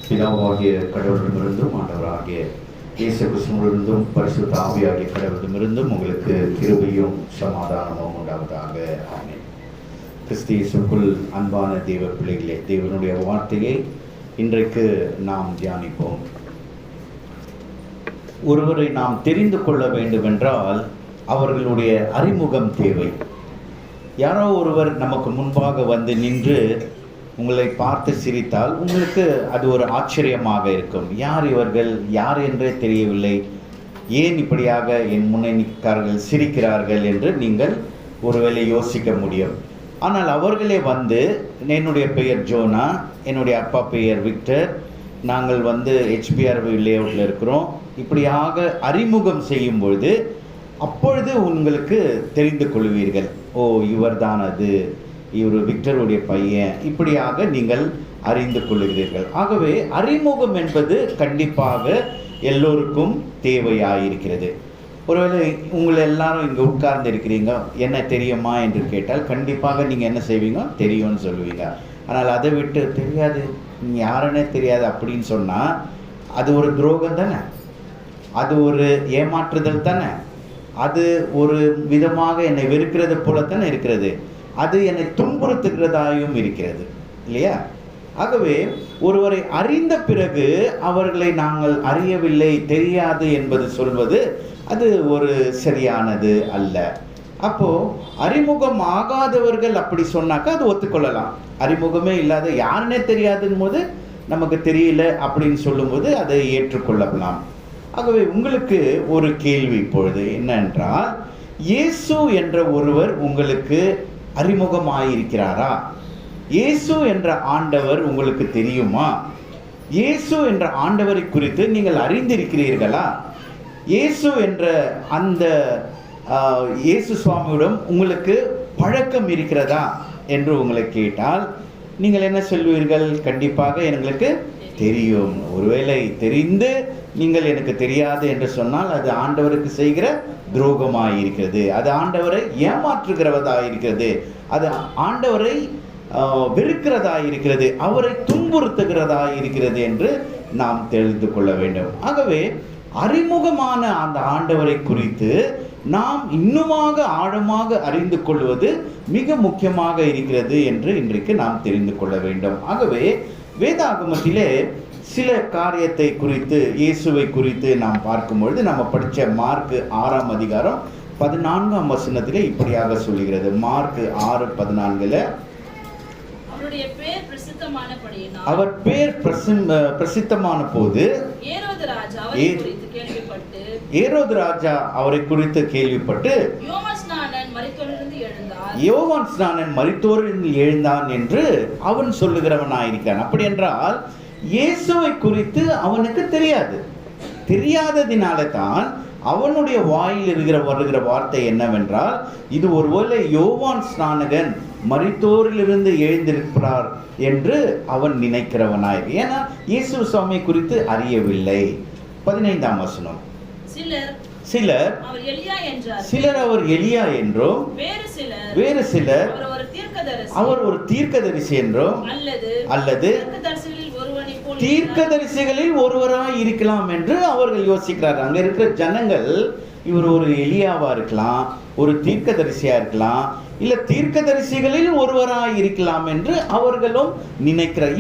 பிதாவாகிய கடவுளிடமிருந்தும் ஆண்டவராகிய இயேசு கிறிஸ்துவிலிருந்தும் பரிசுத்த ஆவியாகிய கடவுளிடமிருந்தும் உங்களுக்கு கிருபையும் சமாதானமும் உண்டாவதாக. ஆமென். கிறிஸ்து இயேசுவுக்குள் அன்பான தேவ பிள்ளைகளே, தேவனுடைய வார்த்தையை இன்றைக்கு நாம் தியானிப்போம். ஒருவரை நாம் தெரிந்து கொள்ள வேண்டுமென்றால் அவர்களுடைய அறிமுகம் தேவை. யாரோ ஒருவர் நமக்கு முன்பாக வந்து நின்று உங்களை பார்த்து சிரித்தால் உங்களுக்கு அது ஒரு ஆச்சரியமாக இருக்கும். யார் இவர்கள், யார் என்றே தெரியவில்லை, ஏன் இப்படியாக என் முன்னே நிற்கிறார்கள், சிரிக்கிறார்கள் என்று நீங்கள் ஒருவேளை யோசிக்க முடியும். ஆனால் அவர்களே வந்து என்னுடைய பெயர் ஜோனா, என்னுடைய அப்பா பெயர் விக்டர், நாங்கள் வந்து HBR லேஅவுட்டில் இருக்கிறோம், இப்படியாக அறிமுகம் செய்யும் பொழுது அப்பொழுது உங்களுக்கு தெரிந்து கொள்வீர்கள். ஓ, இவர் தான் அது, இவர் விக்டருடைய பையன், இப்படியாக நீங்கள் அறிந்து கொள்கிறீர்கள். ஆகவே அறிமுகம் என்பது கண்டிப்பாக எல்லோருக்கும் தேவையாயிருக்கிறது. ஒருவேளை உங்களை எல்லாரும் இங்கே உட்கார்ந்து இருக்கிறீங்க, என்ன தெரியுமா என்று கேட்டால் கண்டிப்பாக நீங்கள் என்ன செய்வீங்க, தெரியும்னு சொல்லுவீங்க. ஆனால் அதை விட்டு தெரியாது, நீங்கள் யாருன்னே தெரியாது அப்படின்னு சொன்னால் அது ஒரு துரோகம் தானே, அது ஒரு ஏமாற்றுதல் தானே, அது ஒரு விதமாக என்னை வெறுக்கிறது போலத்தானே இருக்கிறது, அது என்னை துன்புறுத்துகிறதாயும் இருக்கிறது இல்லையா? ஆகவே ஒருவரை அறிந்த பிறகு அவர்களை நாங்கள் அறியவில்லை, தெரியாது என்பது சொல்வது அது ஒரு சரியானது அல்ல. அப்போ அறிமுகம் ஆகாதவர்கள் அப்படி சொன்னாக்கா அது ஒத்துக்கொள்ளலாம். அறிமுகமே இல்லாத யாருன்னே தெரியாதுன்னு போது நமக்கு தெரியல அப்படின்னு சொல்லும்போது அதை ஏற்றுக்கொள்ளலாம். ஆகவே உங்களுக்கு ஒரு கேள்வி இப்பொழுது என்னென்றால், இயேசு என்ற ஒருவர் உங்களுக்கு அறிமுகமாயிருக்கிறாரா? இயேசு என்ற ஆண்டவர் உங்களுக்கு தெரியுமா? இயேசு என்ற ஆண்டவரை குறித்து நீங்கள் அறிந்திருக்கிறீர்களா? இயேசு என்ற அந்த இயேசு சுவாமியுடன் உங்களுக்கு பழக்கம் இருக்கிறதா என்று உங்களை கேட்டால் நீங்கள் என்ன சொல்வீர்கள்? கண்டிப்பாக எங்களுக்கு தெரியும். ஒருவேளை தெரிந்து நீங்கள் எனக்கு தெரியாது என்று சொன்னால் அது ஆண்டவருக்கு செய்கிற துரோகமாயிருக்கிறது, அது ஆண்டவரை ஏமாற்றுகிறதாயிருக்கிறது, அது ஆண்டவரை வெறுக்கிறதாயிருக்கிறது, அவரை துன்புறுத்துகிறதாயிருக்கிறது என்று நாம் தெரிந்து கொள்ள வேண்டும். ஆகவே அறிமுகமான அந்த ஆண்டவரை குறித்து நாம் இன்னுமாக ஆழமாக அறிந்து கொள்வது மிக முக்கியமாக இருக்கிறது என்று இன்றைக்கு நாம் தெரிந்து கொள்ள வேண்டும். ஆகவே வேதாகமத்திலே சில காரியத்தை குறித்து, இயேசுவை குறித்து நாம் பார்க்கும்பொழுது நம்ம படித்த மார்க் 6ஆம் அதிகாரம் 14ஆம் வசனத்திலே இப்படியாக சொல்லுகிறது. மார்க் 6:14 அவர் பேர் பிரசித்தமான போது ஏரோது ராஜா அவரை குறித்து கேள்விப்பட்டு யோவான் ஸ்நானன் மரித்தோரிலிருந்து எழுந்தான் என்று அவன் சொல்லுகிறவனாயிருக்கான். அப்படி என்றால் இயேசுவை குறித்து அவனுக்கு தெரியாததினால தான் அவனுடைய வாயில் வருகிற வார்த்தை என்னவென்றால், இது ஒருவேளை யோவான் ஸ்நானகன் மரித்தோரிலிருந்து எழுந்திருக்கிறார் என்று அவன் நினைக்கிறவனாய். ஏன்னா இயேசு சுவாமி குறித்து அறியவில்லை. 15ஆம் வசனம், சிலர் அவர் எலியா என்றும், வேறு சிலர் அவர் ஒரு தீர்க்கதரிசி என்றும், அல்லது தீர்க்கதரிசிகளில் ஒருவராய் இருக்கலாம் என்று அவர்கள் யோசிக்கிறார்கள். அங்க இருக்கிற ஜனங்கள் இவர் ஒரு எலியாவா இருக்கலாம், ஒரு தீர்க்கதரிசியா இருக்கலாம், இல்ல தீர்க்கதரிசிகளில் ஒருவராய் இருக்கலாம் என்று அவர்களும்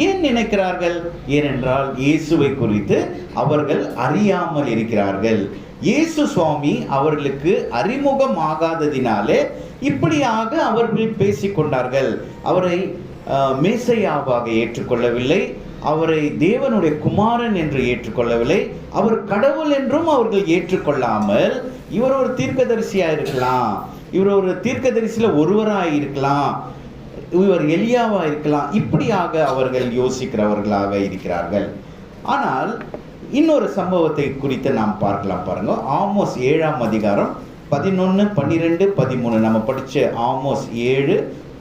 ஏன் நினைக்கிறார்கள்? ஏனென்றால் இயேசுவை குறித்து அவர்கள் அறியாமல் இருக்கிறார்கள். இயேசு சுவாமி அவர்களுக்கு அறிமுகம் ஆகாததினாலே இப்படியாக அவர்கள் பேசிக்கொண்டார்கள். அவரை மேசையாவாக ஏற்றுக்கொள்ளவில்லை, அவரை தேவனுடைய குமாரன் என்று ஏற்றுக்கொள்ளவில்லை, அவர் கடவுள் என்றும் அவர்கள் ஏற்றுக்கொள்ளாமல் இவர் ஒரு தீர்க்கதரிசியா இருக்கலாம், இவர் ஒரு தீர்க்கதரிசியில ஒருவராய் இருக்கலாம், இவர் எலியாவா இருக்கலாம், இப்படியாக அவர்கள் யோசிக்கிறவர்களாக இருக்கிறார்கள். ஆனால் இன்னொரு சம்பவத்தை குறித்து நாம் பார்க்கலாம். பாருங்க, ஆமோஸ் 7ஆம் அதிகாரம் 11, 12, 13 நம்ம படிச்ச ஆமோஸ் 7,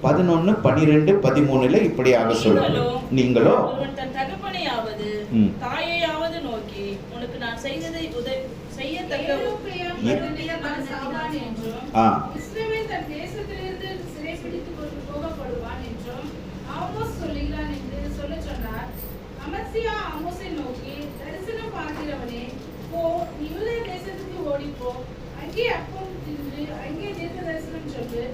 11, 12, 13 இப்படியாக சொல்லுங்க. நீங்களோ தாயையாவது நோக்கி உனக்கு நான் செய்ததை செய்யத்தக்க இஸ்ரவேல் தன் தேசத்திலிருந்து சிறைபிடித்து கொண்டு போகப்படுவான் என்றும் ஆமோஸ் சொல்லுகிறான் என்று சொல்ல சொன்னார். அமத்சியா யோசியா ஆமோஸை நோக்கி, தரிசனம் பார்க்கிறவனே, போ, நீ யூதேய தேசத்துக்கு ஓடிப்போ, அங்கே அப்பம் தின்று அங்கே தீர்க்க தரிசனம் சொல்லு.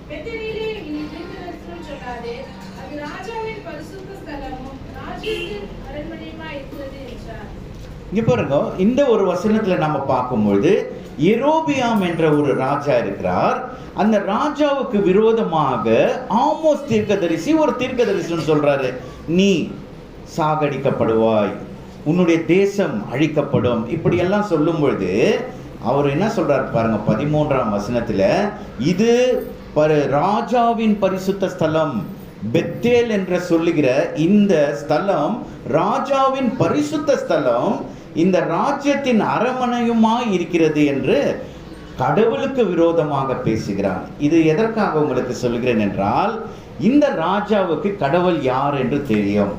பெத்தேலிலே இனி தீர்க்க தரிசனம் சொல்லாதே, அது ராஜாவின் பரிசுத்த ஸ்தலமும் ராஜ்யத்தின் அரண்மனையுமாய் இருக்கிறது என்றார். இங்க பாருங்க, இந்த ஒரு வசனத்துல நம்ம பார்க்கும்பொழுது யெரொபெயாம் என்ற ஒரு ராஜா இருக்கிறார். அந்த ராஜாவுக்கு விரோதமாக ஆமோஸ் தீர்க்கதரிசி ஒரு தீர்க்கதரிசனம் சொல்றாரு. நீ சாகடிக்கப்படுவாய், உன்னுடைய தேசம் அழிக்கப்படும், இப்படி எல்லாம் சொல்லும் பொழுது அவர் என்ன சொல்றாரு பாருங்க, 13ஆம் வசனத்துல, இது ராஜாவின் பரிசுத்த ஸ்தலம், பெத்தேல் என்று சொல்லுகிற இந்த ஸ்தலம் ராஜாவின் பரிசுத்த ஸ்தலம், இந்த ராஜ்யத்தின் அரண்மனையுமாய் இருக்கிறது என்று கடவுளுக்கு விரோதமாக பேசுகிறான். இது எதற்காக உங்களுக்கு சொல்கிறேன் என்றால், இந்த ராஜாவுக்கு கடவுள் யார் என்று தெரியும்.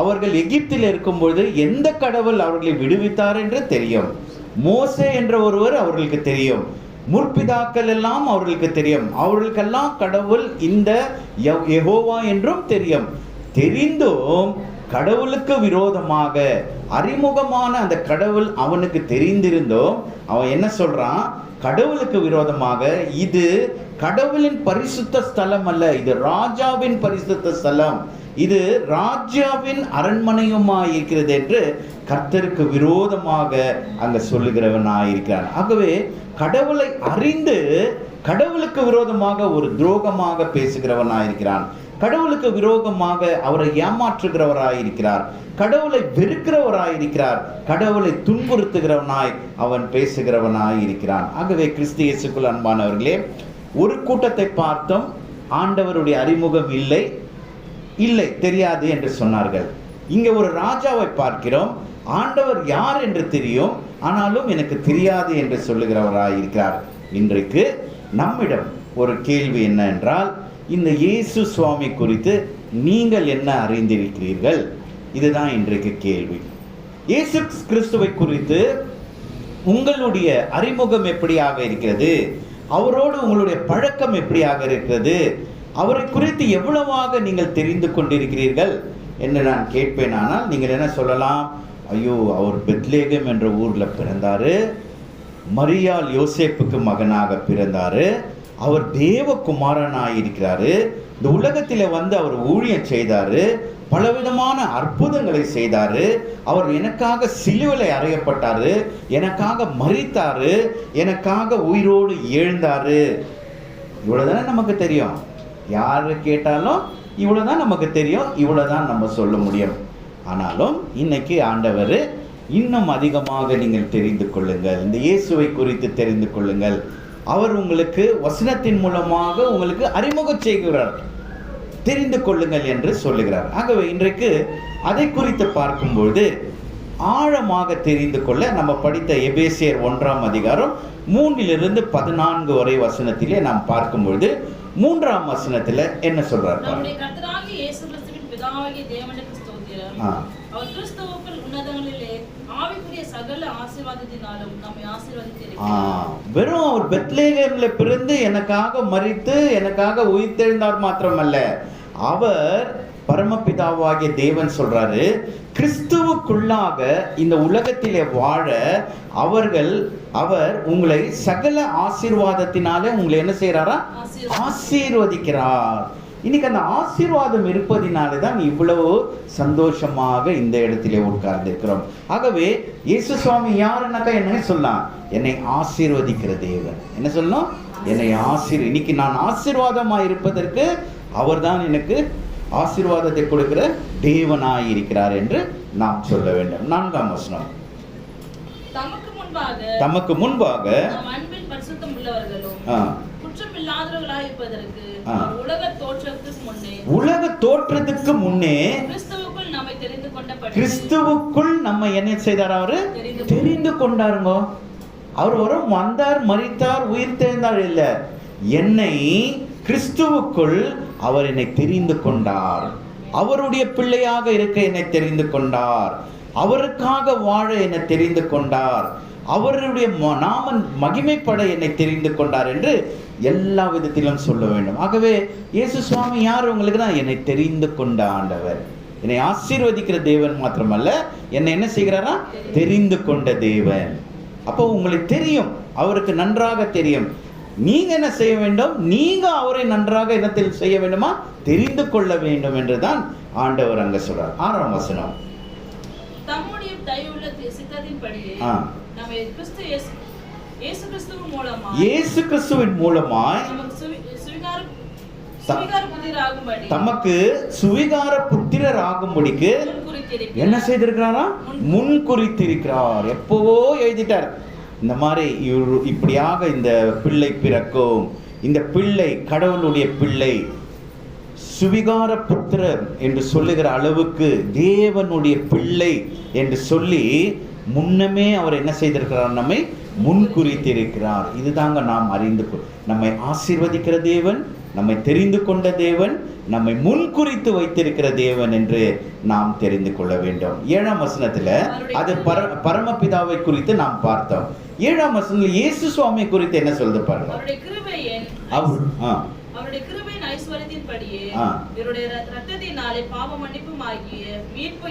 அவர்கள் எகிப்தில் இருக்கும்பொழுது எந்த கடவுள் அவர்களை விடுவித்தார் என்று தெரியும். மோசே என்ற ஒருவர் அவர்களுக்கு தெரியும். முற்பிதாக்கள் எல்லாம் அவர்களுக்கு தெரியும். அவர்களுக்கெல்லாம் கடவுள் இந்த யெகோவா என்றும் தெரியும். தெரிந்தும் கடவுளுக்கு விரோதமாக அறிமுகமான அந்த கடவுள் அவனுக்கு தெரிந்திருந்தோம் அவன் என்ன சொல்றான், கடவுளுக்கு விரோதமாக, இது கடவுளின் பரிசுத்த ஸ்தலம் அல்ல, இது ராஜாவின் பரிசுத்த ஸ்தலம், இது ராஜாவின் அரண்மனையுமாய் இருக்கிறது என்று கர்த்தருக்கு விரோதமாக அங்க சொல்லுகிறவனாயிருக்கிறான். ஆகவே கடவுளை அறிந்து கடவுளுக்கு விரோதமாக ஒரு துரோகமாக பேசுகிறவனாயிருக்கிறான். கடவுளுக்கு விரோதமாக அவரை ஏமாற்றுகிறவராயிருக்கிறார். கடவுளை வெறுக்கிறவராயிருக்கிறார். கடவுளை துன்புறுத்துகிறவனாய் அவன் பேசுகிறவனாயிருக்கிறான். ஆகவே கிறிஸ்து இயேசுக்குள் அன்பானவர்களே, ஒரு கூட்டத்தை பார்த்தோம், ஆண்டவருடைய அறிமுகம் இல்லை இல்லை தெரியாது என்று சொன்னார்கள். இங்கே ஒரு ராஜாவை பார்க்கிறோம், ஆண்டவர் யார் என்று தெரியும், ஆனாலும் எனக்கு தெரியாது என்று சொல்லுகிறவராயிருக்கிறார். இன்றைக்கு நம்மிடம் ஒரு கேள்வி என்ன என்றால், இந்த இயேசு சுவாமி குறித்து நீங்கள் என்ன அறிந்திருக்கிறீர்கள்? இதுதான் இன்றைக்கு கேள்வி. இயேசு கிறிஸ்துவை குறித்து உங்களுடைய அறிமுகம் எப்படியாக இருக்கிறது? அவரோடு உங்களுடைய பழக்கம் எப்படியாக இருக்கிறது? அவரை குறித்து எவ்வளவாக நீங்கள் தெரிந்து கொண்டிருக்கிறீர்கள் என்று நான் கேட்பேன். ஆனால் நீங்கள் என்ன சொல்லலாம், ஐயோ அவர் பெத்லேகம் என்ற ஊரில் பிறந்தார், மரியாள் யோசேப்புக்கு மகனாக பிறந்தார், அவர் தேவகுமாரனாக இருக்கிறாரு, இந்த உலகத்தில் வந்து அவர் ஊழியம் செய்தார், பலவிதமான அற்புதங்களை செய்தார், அவர் எனக்காக சிலுவையில் அறையப்பட்டார், எனக்காக மரித்தார், எனக்காக உயிரோடு எழுந்தார். இவ்வளோதானே நமக்கு தெரியும். யாரு கேட்டாலும் இவ்வளோதான் நமக்கு தெரியும், இவ்வளோதான் நம்ம சொல்ல முடியும். ஆனாலும் இன்னைக்கு ஆண்டவர் இன்னும் அதிகமாக நீங்கள் தெரிந்து கொள்ளுங்கள், இந்த இயேசுவை குறித்து தெரிந்து கொள்ளுங்கள், அவர் உங்களுக்கு வசனத்தின் மூலமாக உங்களுக்கு அறிமுகம் செய்கிறார், தெரிந்து கொள்ளுங்கள் என்று சொல்லுகிறார். ஆகவே இன்றைக்கு அதை குறித்து பார்க்கும்பொழுது ஆழமாக தெரிந்து கொள்ள நம்ம படித்த எபேசியர் 1ஆம் அதிகாரம் 3-14 வரை வசனத்திலே நாம் பார்க்கும்பொழுது 3ஆம் வசனத்துல என்ன சொல்றார்? நம்முடைய கர்த்தராகிய இயேசு கிறிஸ்துவின் பிதாவாகிய தேவனுக்கு ஸ்தோத்திரம். அவர் கிறிஸ்துவுக்குள் உன்னதங்களிலே ஆவிக்குரிய சகல ஆசீர்வாதத்தினாலும் நம்மை ஆசீர்வதித்திருக்கிறார். வெறும் அவர் பெத்லேகேம்ல பிறந்து எனக்காக மரித்து எனக்காக உயிர்த்தெழுந்தார் மாத்திரமல்ல, அவர் பரமபிதாவாகிய தேவன் சொல்றாரு, கிறிஸ்துவுக்குள்ளாக இந்த உலகத்திலே வாழ அவர் உங்களை சகல ஆசீர்வாதத்தினாலே உங்களை என்ன செய்யறாரா? ஆசீர்வதிக்கிறார். இன்னைக்கு அந்த ஆசீர்வாதம் இருப்பதினாலே தான் இவ்வளவு சந்தோஷமாக இந்த இடத்திலே உட்கார்ந்திருக்கிறோம். ஆகவே இயேசு சுவாமி யாருன்னாக்கா என்ன சொல்லலாம்? என்னை ஆசீர்வதிக்கிற தேவன். என்ன சொல்லணும்? என்னை இன்னைக்கு நான் ஆசீர்வாதமா இருப்பதற்கு அவர்தான் எனக்கு ஆசீர்வாதத்தை கொடுக்கிற தேவனாய் இருக்கிறார் என்று நாம் சொல்ல வேண்டும். 4ஆம் வசனம், தமக்கு முன்பாக அன்பில் பரிசுத்தம் உள்ளவர்களும் குற்றமில்லாதவர்களாய் இருப்பதற்கு உலக தோற்றத்துக்கு முன்னே கிறிஸ்துவுக்குள் நம்ம என்ன செய்தார்? அவரு தெரிந்து கொண்டாருங்க. அவர் வரும் வந்தார், மரித்தார், உயிர் தெரிந்தார் இல்ல, என்னை கிறிஸ்துவுக்குள் அவர் என்னை தெரிந்து கொண்டார். அவருடைய பிள்ளையாக இருக்க என்னை தெரிந்து கொண்டார். அவருக்காக வாழ என்னை தெரிந்து கொண்டார். அவருடைய நாமம் மகிமைப்பட என்னை தெரிந்து கொண்டார் என்று எல்லா விதத்திலும் சொல்ல வேண்டும். ஆகவே இயேசு சுவாமி யார் உங்களுக்கு தான்? என்னை தெரிந்து கொண்ட ஆண்டவர். என்னை ஆசீர்வதிக்கிற தேவன் மாத்திரமல்ல, என்னை என்ன செய்கிறாரா? தெரிந்து கொண்ட தேவன். அப்போ உங்களுக்கு தெரியும், அவருக்கு நன்றாக தெரியும். நீங்க என்ன செய்ய வேண்டும்? நீங்க அவரை நன்றாக என்னத்தில் செய்ய வேண்டுமா? தெரிந்து கொள்ள வேண்டும் என்றுதான் ஆண்டவர் அங்க சொல்றார். 6ஆம் வசனம். தம்முடைய தயவுள்ள சித்தத்தின்படியே நம்மை இயேசு கிறிஸ்துவின் மூலமாய் தமக்கு சுவிகார புத்திரராகும்படிக்கு என்ன செய்திருக்கிறாரா? முன் குறித்திருக்கிறார். எப்பவோ எழுதிட்டார், இந்த மாதிரி இப்படியாக இந்த பிள்ளை பிறக்கும், இந்த பிள்ளை கடவுளுடைய பிள்ளை, சுவிகார புத்திரர் என்று சொல்லுகிற அளவுக்கு தேவனுடைய பிள்ளை என்று சொல்லி முன்னமே அவர் என்ன செய்திருக்கிறார்? நம்மை முன்குறித்திருக்கிறார். இதுதாங்க நாம் அறிந்து நம்மை ஆசீர்வதிக்கிற தேவன், நம்மை தெரிந்து கொண்ட தேவன், நம்மை முன்குறித்து வைத்திருக்கிற தேவன் என்று நாம் தெரிந்து கொள்ள வேண்டும். 7ஆம் வசனத்துல அது பரமபிதாவை குறித்து நாம் பார்த்தோம். 7ஆம் வசனத்தில் இயேசு சுவாமி குறித்து என்ன சொல்லுது பாருங்க. அவருடைய கிருபையின் ஐஸ்வரியத்தின்படியே இவருடைய இரத்தத்தினாலே பாவ மன்னிப்புமாகிய மீட்பு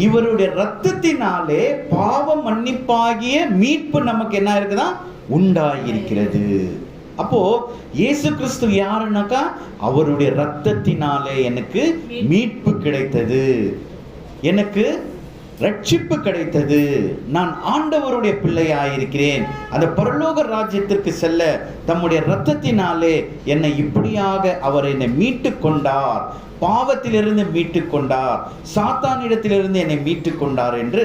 இவருடைய இரத்தத்தினாலே பாவ மன்னிப்பாகிய மீட்பு நமக்கு என்ன இருக்குதா? உண்டாயிருக்கிறது. அப்போ இயேசு கிறிஸ்து யாருன்னாக்கா, அவருடைய இரத்தத்தினாலே எனக்கு மீட்பு கிடைத்தது, எனக்கு ரட்சிப்பு கிடைத்தது, நான் ஆண்டவருடைய பிள்ளையாயிருக்கிறேன், அந்த பரலோக ராஜ்யத்திற்கு செல்ல தம்முடைய இரத்தத்தினாலே என்னை இப்படியாக அவர் என்னை மீட்டு கொண்டார், பாவத்திலிருந்து மீட்டு கொண்டார், சாத்தானிடத்திலிருந்து என்னை மீட்டு கொண்டார் என்று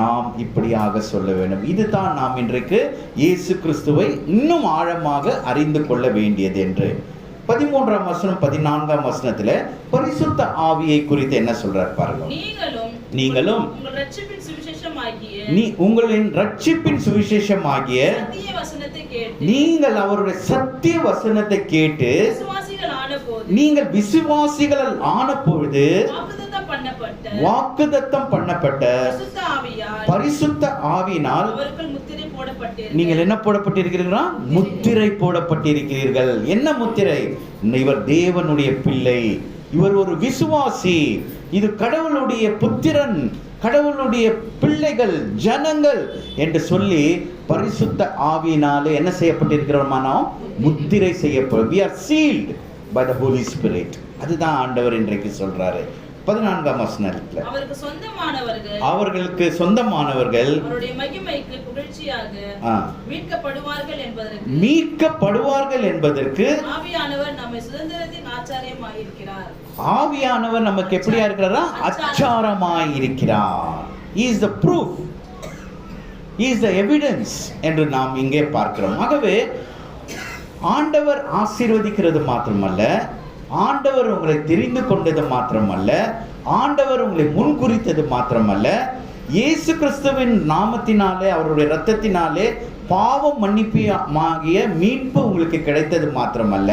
நாம் இப்படியாக சொல்ல வேண்டும். இதுதான் நாம் இன்றைக்கு இயேசு கிறிஸ்துவை இன்னும் ஆழமாக அறிந்து கொள்ள வேண்டியது என்று 13ஆம் வசனம் 14ஆம் வசனத்துல பரிசுத்த ஆவியை குறித்து என்ன சொல்றார் பாருங்க. நீங்களும் உங்களின் ரட்சிப்பின் சுவிசேஷமாகிய நீங்கள் அவருடைய சத்திய வசனத்தை கேட்டு நீங்கள் விசுவாசிகள் ஆன பொழுது வாக்குத்தத்தம் பண்ணப்பட்ட பரிசுத்த ஆவியினால் நீங்கள் என்ன போடப்பட்டிருக்கிறீர்களா? முத்திரை போடப்பட்டிருக்கிறீர்கள். என்ன முத்திரை? இவர் தேவனுடைய பிள்ளை, இவர் ஒரு விசுவாசி, இது கடவுளுடைய புத்திரன், கடவுளுடைய பிள்ளைகள், ஜனங்கள் என்று சொல்லி பரிசுத்த ஆவியினாலே என்ன செய்யப்பட்டிருக்கிறோமா? நாம் முத்திரை செய்யப்படும். we are sealed by the Holy Spirit. அதுதான் ஆண்டவர் இன்றைக்கு சொல்றாரு. 14ஆம் வசனத்துல அவர்களுக்கு சொந்தமானவர்கள் மீட்கப்படுவார்கள் என்பதற்கு ஆவியானவர் நமக்கு எப்படியா இருக்கிறாரா? அச்சாரமாய் இருக்கிறார். He is the proof, he is the evidence என்று நாம் இங்கே பார்க்கிறோம். ஆகவே ஆண்டவர் ஆசீர்வதிக்கிறது மாத்திரமல்ல, ஆண்டவர் உங்களை தெரிந்து கொண்டது மாத்திரமல்ல, ஆண்டவர் உங்களை முன்குறித்தது மாத்திரமல்ல, இயேசு கிறிஸ்துவின் நாமத்தினாலே அவருடைய இரத்தத்தினாலே பாவம் மன்னிப்பாகிய மீட்பு உங்களுக்கு கிடைத்தது மாத்திரமல்ல,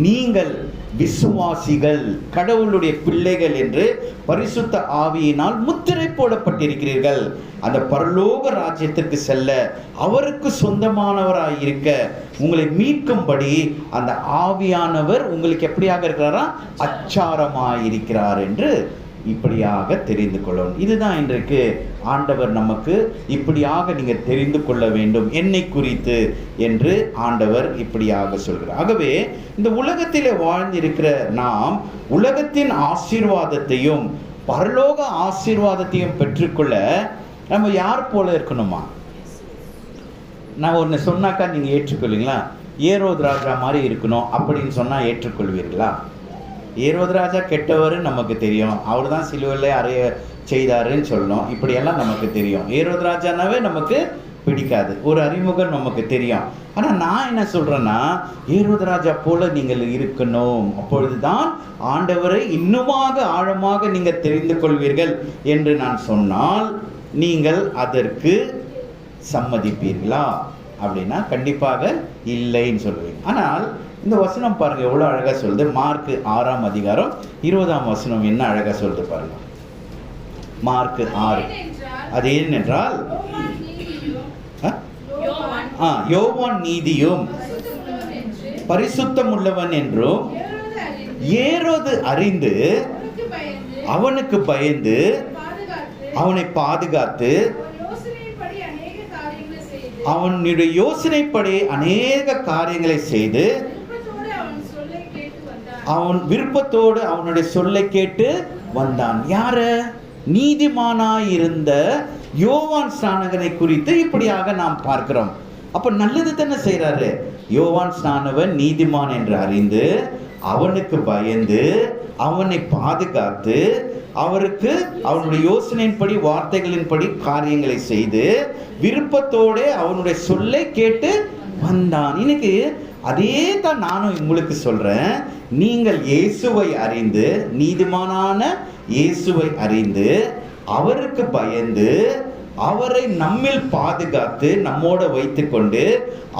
நீங்கள் விசுவாசிகள், கடவுளுடைய பிள்ளைகள் என்று பரிசுத்த ஆவியினால் முத்திரை போடப்பட்டிருக்கிறீர்கள். அந்த பரலோக ராஜ்யத்திற்கு செல்ல அவருக்கு சொந்தமானவராய் இருக்க உங்களை மீட்கும்படி அந்த ஆவியானவர் உங்களுக்கு எப்படியாக இருக்கிறாரா? அச்சாரமாய் இருக்கிறார் என்று இப்படியாக தெரிந்து கொள்ளணும். இதுதான் இன்றைக்கு ஆண்டவர் நமக்கு இப்படியாக நீங்கள் தெரிந்து கொள்ள வேண்டும் என்னை குறித்து என்று ஆண்டவர் இப்படியாக சொல்கிறார். ஆகவே இந்த உலகத்திலே வாழ்ந்திருக்கிற நாம் உலகத்தின் ஆசீர்வாதத்தையும் பரலோக ஆசீர்வாதத்தையும் பெற்றுக்கொள்ள நம்ம யார் போல இருக்கணுமா? நான் ஒன்று சொன்னாக்கா நீங்கள் ஏற்றுக்கொள்வீங்களா? ஏரோது ராஜா மாதிரி இருக்கணும் அப்படின்னு சொன்னால் ஏற்றுக்கொள்வீர்களா? ஏரோது ராஜா கெட்டவர் நமக்கு தெரியும், அவர் தான் சிலுவையில் அறைய செய்தாருன்னு சொல்லணும், இப்படியெல்லாம் நமக்கு தெரியும். ஏரோது ராஜானாவே நமக்கு பிடிக்காது, ஒரு அறிமுகம் நமக்கு தெரியும். ஆனால் நான் என்ன சொல்கிறேன்னா, ஏரோது ராஜா போல நீங்கள் இருக்கணும், அப்பொழுதுதான் ஆண்டவரை இன்னுமாக ஆழமாக நீங்கள் தெரிந்து கொள்வீர்கள் என்று நான் சொன்னால் நீங்கள் அதற்கு சம்மதிப்பீர்களா அப்படின்னா கண்டிப்பாக இல்லைன்னு சொல்லுவீங்க. ஆனால் இந்த வசனம் பாருங்க எவ்வளோ அழகாக சொல்லுது. மார்க் 6ஆம் அதிகாரம் 20ஆம் வசனம் என்ன அழகாக சொல்லுது பாருங்க. மார்க் 6. அது ஏனென்றால் யோவான் நீதியும் பரிசுத்தம் உள்ளவன் என்றும் ஏரோது அறிந்து அவனுக்கு பயந்து அவனை பாதுகாத்து அவனுடைய யோசனைப்படி அநேக காரியங்களை செய்து அவன் விருப்பத்தோடு அவனுடைய சொல்லை கேட்டு வந்தான். யாரு? நீதிமானாயிருந்த யோவான் ஸ்நானகனை குறித்து இப்படியாக நாம் பார்க்கிறோம். அப்ப நல்லது தானே செய்யறாரு. யோவான் ஸ்நானவன் நீதிமான் என்று அறிந்து அவனுக்கு பயந்து அவனை பாதுகாத்து அவருக்கு அவனுடைய யோசனையின்படி வார்த்தைகளின்படி காரியங்களை செய்து விருப்பத்தோடு அவனுடைய சொல்லை கேட்டு வந்தான். இன்னைக்கு அதே தான் நானும் உங்களுக்கு சொல்றேன். நீங்கள் இயேசுவை அறிந்து, நீதிமானான இயேசுவை அறிந்து அவருக்கு பயந்து அவரை நம்மில் பாதுகாத்து நம்மோட வைத்துக்கொண்டு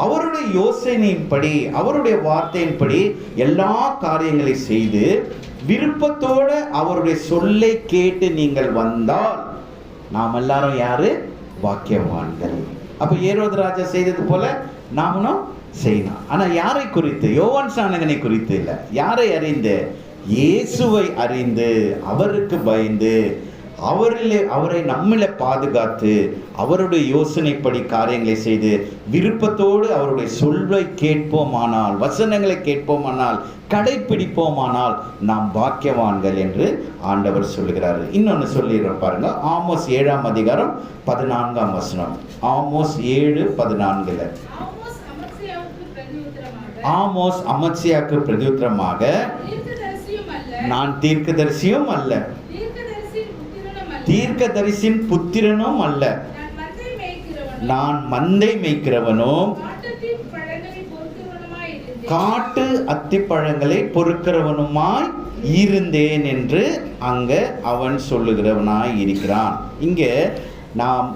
அவருடைய யோசனையின்படி அவருடைய வார்த்தையின்படி எல்லா காரியங்களை செய்து விருப்பத்தோடு அவருடைய சொல்லை கேட்டு நீங்கள் வந்தால் நாம் எல்லாரும் யாரு? பாக்கியவான்கள். அப்ப ஏரோது ராஜா செய்தது போல நாமளும் செய்யணும். ஆனா யாரை குறித்து? யோவான் ஸ்நானகனை குறித்து இல்லை. யாரை அறிந்து? இயேசுவை அறிந்து அவருக்கு பயந்து அவரை நம்மள பாதுகாத்து அவருடைய யோசனைப்படி காரியங்களை செய்து விருப்பத்தோடு அவருடைய சொல்லை கேட்போமானால், வசனங்களை கேட்போமானால், கடைப்பிடிப்போமானால் நாம் பாக்கியவான்கள் என்று ஆண்டவர் சொல்லுகிறார். இன்னொன்னு சொல்லிடுற பாருங்க. ஆமோஸ் 7ஆம் அதிகாரம் 14ஆம் வசனம். ஆமோஸ் 7:14. ஆமோஸ் அமத்சியாவுக்கு பிரதியுத்தரமாக, நான் தீர்க்கதரிசியும் அல்ல, தீர்க்கதரிசியின் புத்திரனும் அல்ல, நான் மந்தை மேய்க்கிறவனும் காட்டு அத்திப்பழங்களை பொறுக்கிறவனுமாய் இருந்தேன் என்று அங்க அவன் சொல்லுகிறவனாய் இருக்கிறான். இங்கே நாம்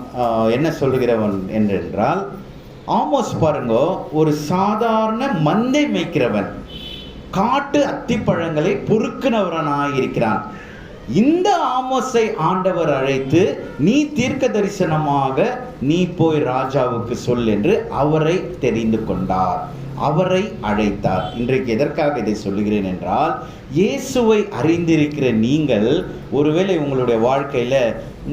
என்ன சொல்லுகிறவன் என்றால், ஆமோஸ் பாருங்க, ஒரு சாதாரண மந்தை மேய்க்கிறவன் காட்டு அத்திப்பழங்களை பொறுக்கிறவனாய் இருக்கிறான். இந்த ஆமோஸை ஆண்டவர் அழைத்து, நீ தீர்க்க தரிசனமாக நீ போய் ராஜாவுக்கு சொல் என்று அவரை தெரிந்து கொண்டார், அவரை அழைத்தார். இன்றைக்கு எதற்காக இதை சொல்லுகிறேன் என்றால், இயேசுவை அறிந்திருக்கிற நீங்கள் ஒருவேளை உங்களுடைய வாழ்க்கையில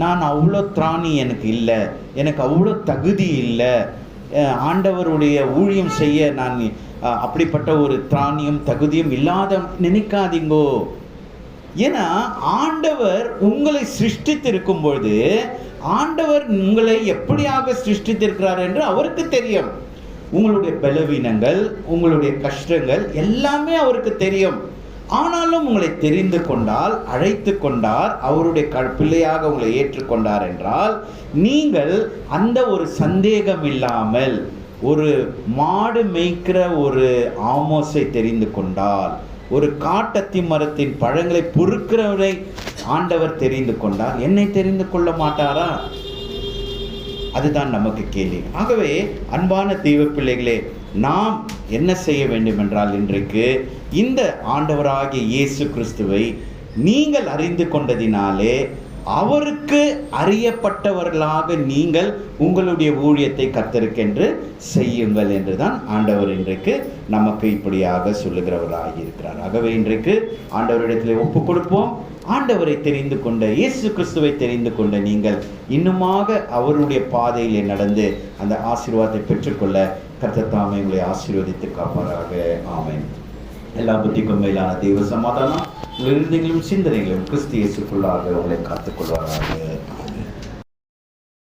நான் அவ்வளோ திராணி எனக்கு இல்லை, எனக்கு அவ்வளோ தகுதி இல்லை, ஆண்டவருடைய ஊழியம் செய்ய நான் அப்படிப்பட்ட ஒரு திராணியும் தகுதியும் இல்லாத நினைக்காதீங்கோ. ஏன்னா ஆண்டவர் உங்களை சிருஷ்டித்திருக்கும் பொழுது ஆண்டவர் உங்களை எப்படியாக சிருஷ்டித்திருக்கிறார் என்று அவருக்கு தெரியும். உங்களுடைய பலவீனங்கள், உங்களுடைய கஷ்டங்கள் எல்லாமே அவருக்கு தெரியும். ஆனாலும் உங்களை தெரிந்து கொண்டால், அழைத்து கொண்டார், அவருடைய பிள்ளையாக உங்களை ஏற்றுக்கொண்டார் என்றால், நீங்கள் அந்த ஒரு சந்தேகம் இல்லாமல் ஒரு மாடு மேய்க்கிற ஒரு ஆமோஸை தெரிந்து கொண்டால், ஒரு காட்டத்தி மரத்தின் பழங்களை பொறுக்கிறவரை ஆண்டவர் தெரிந்து கொண்டார், என்னை தெரிந்து கொள்ள மாட்டாரா? அதுதான் நமக்கு கேள்வி. ஆகவே அன்பான தெய்வ பிள்ளைகளே, நாம் என்ன செய்ய வேண்டும் என்றால், இன்றைக்கு இந்த ஆண்டவராகிய இயேசு கிறிஸ்துவை நீங்கள் அறிந்து கொண்டதினாலே அவருக்கு அறியப்பட்டவர்களாக நீங்கள் உங்களுடைய ஊழியத்தை கர்த்தருக்கென்று செய்யுங்கள் என்றுதான் ஆண்டவர் இன்றைக்கு நமக்கு இப்படியாக சொல்லுகிறவராக இருக்கிறார். ஆகவே இன்றைக்கு ஆண்டவரிடத்தில் ஒப்பு கொடுப்போம். ஆண்டவரை தெரிந்து கொண்ட, இயேசு கிறிஸ்துவை தெரிந்து கொண்ட நீங்கள் இன்னுமாக அவருடைய பாதையிலே நடந்து அந்த ஆசீர்வாதத்தை பெற்றுக்கொள்ள கர்த்தர் தாமே உங்களை ஆசீர்வதித்து காப்பாராக. ஆமென். எல்லா புத்திக்கும் மேலான தெய்வ சமாதானம் உங்கள் இருதயங்களும் சிந்தனைகளும் கிறிஸ்து இயேசுக்குள்ளாக உங்களை காத்துக்கொள்வாராக.